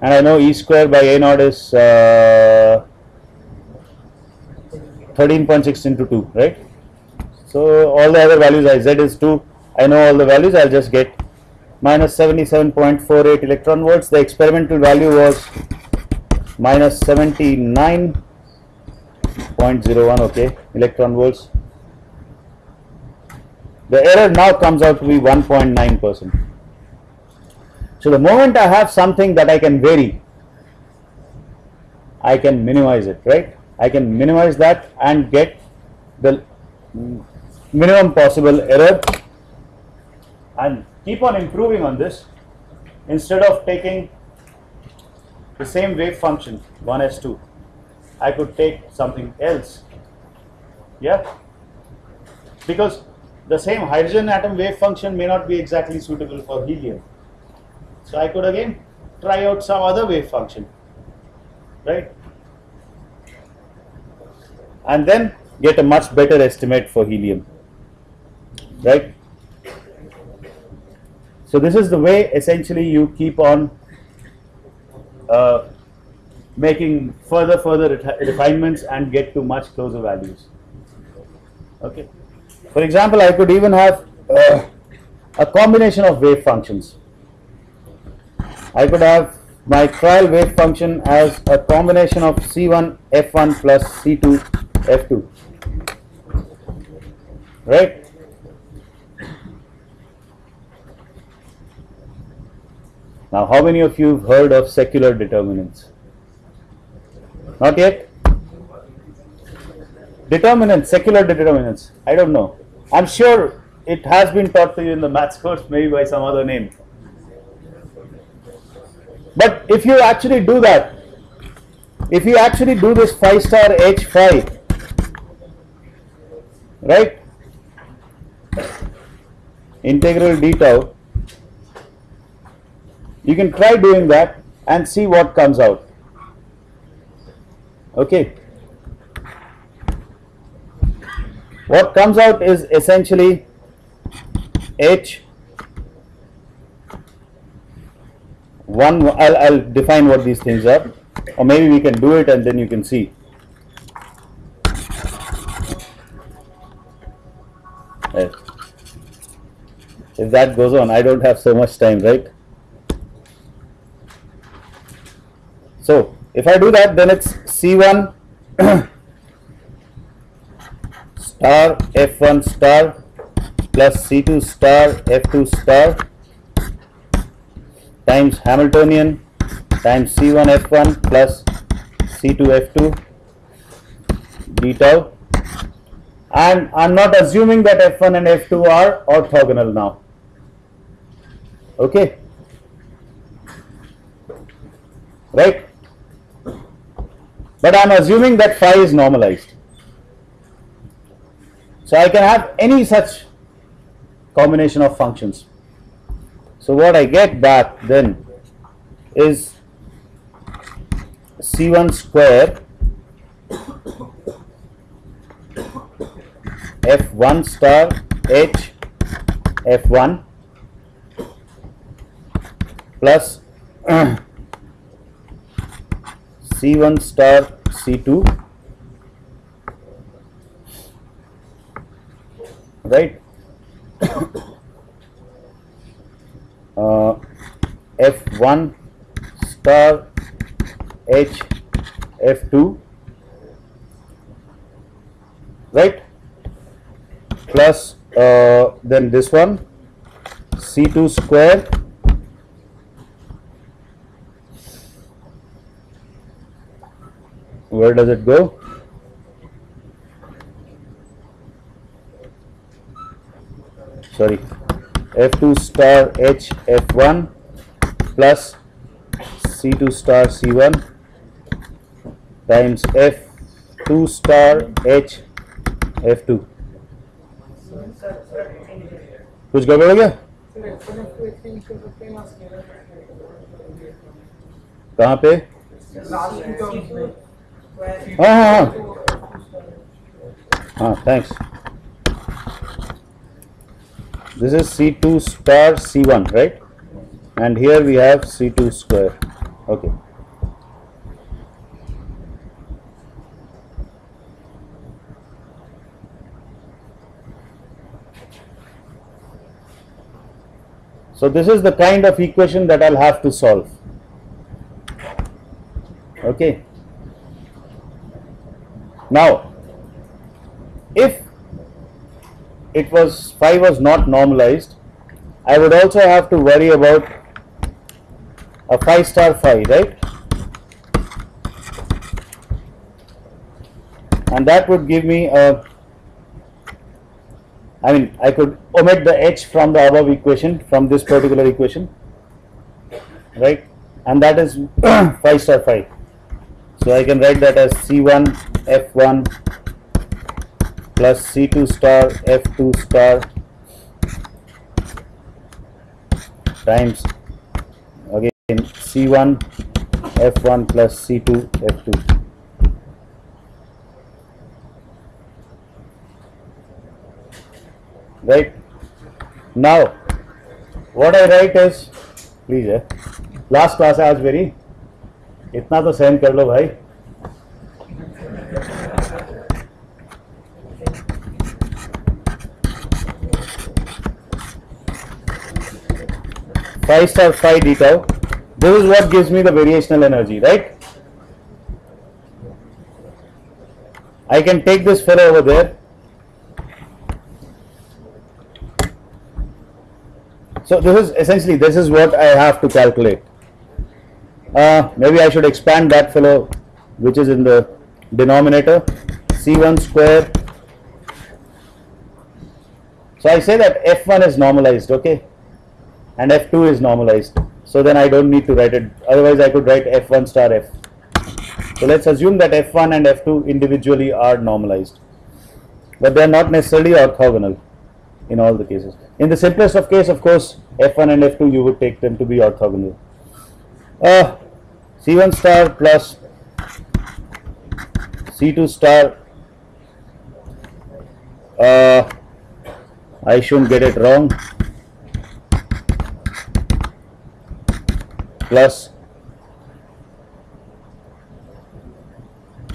and I know E square by A naught is 13.6 into 2, right? So all the other values, I Z is 2, I know all the values, I'll just get minus 77.48 electron volts. The experimental value was minus 79.01, okay, electron volts. The error now comes out to be 1.9%. So the moment I have something that I can vary, I can minimize it, right? I can minimize that and get the minimum possible error and keep on improving on this. Instead of taking the same wave function 1s2, I could take something else, yeah, because the same hydrogen atom wave function may not be exactly suitable for helium. So I could again try out some other wave function, right, and then get a much better estimate for helium, right? So this is the way essentially you keep on making further refinements and get to much closer values. Okay. For example, I could even have a combination of wave functions. I could have my trial wave function as a combination of C1 F1 plus C2 F2, right? Now, how many of you have heard of secular determinants? Not yet? Determinants, secular determinants, I don't know. I'm sure it has been taught to you in the maths course, maybe by some other name. But if you actually do that, if you actually do this phi star H phi, right, integral d tau, you can try doing that and see what comes out. Okay. What comes out is essentially H1, I'll define what these things are, or maybe we can do it and then you can see. If that goes on, I don't have so much time, right? So if I do that, then it's C1 star F1 star plus C2 star F2 star times Hamiltonian times C1 F1 plus C2 F2 d tau, and I'm not assuming that F1 and F2 are orthogonal now. Okay, right? But I'm assuming that phi is normalized. So I can have any such combination of functions. So what I get back then is C1 square F1 star H F1 plus C1 star C2, right? F1 star H F2, right, plus then this one C2 square where does it go? Sorry, F2 star H F1 plus C2 star C1 times F2 star H F2. कुछ गड़बड़ हो गया? कहाँ पे? हाँ, thanks. This is C2 star C1, right? And here we have C2 square. Okay. So this is the kind of equation that I'll have to solve. Okay. Now, if it was phi was not normalized, I would also have to worry about a phi star phi, right? And that would give me a, I mean, I could omit the h from the above equation, from this particular equation, right? And that is phi star phi. So I can write that as C1 F1 plus C2 star F2 star times again C1 F1 plus C2 F2. Right? Now, what I write is, please last class I was very, इतना तो सहन कर लो भाई. Phi star phi d tau. This is what gives me the variational energy, right? I can take this fellow over there. So this is essentially, this is what I have to calculate. Maybe I should expand that fellow which is in the denominator, C1 square. So I say that F1 is normalized, okay, and F2 is normalized. So then I don't need to write it, otherwise I could write F1 star F. So let's assume that F1 and F2 individually are normalized, but they are not necessarily orthogonal in all the cases. In the simplest of case, of course, F1 and F2 you would take them to be orthogonal. C1 star plus C2 star, I shouldn't get it wrong, plus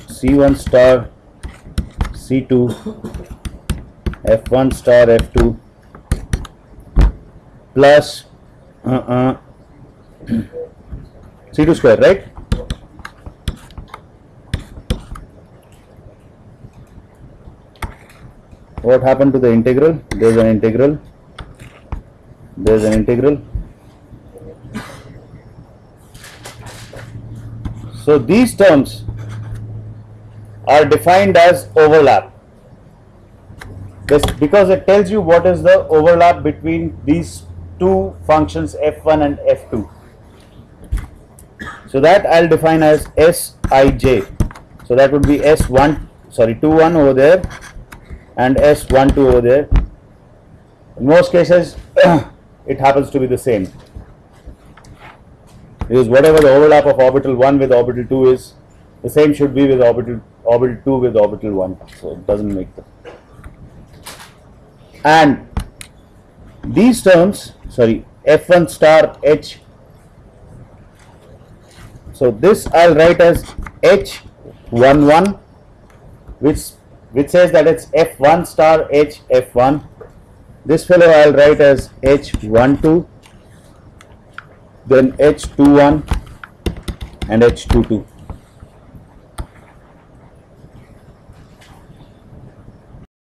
C1 star C2 F1 star F2 plus C2 square, right? What happened to the integral? There's an integral. There's an integral. So these terms are defined as overlap. This, because it tells you what is the overlap between these two functions f1 and f2. So that I'll define as Sij. So that would be S21 over there and S12 over there. In most cases it happens to be the same, because whatever the overlap of orbital 1 with orbital 2 is, the same should be with orbital 2 with orbital 1. So it doesn't make them. And these terms, sorry, F1 star H, so this I'll write as H11, which says that it's F1 star H F1. This fellow I'll write as H12, then H21 and H22.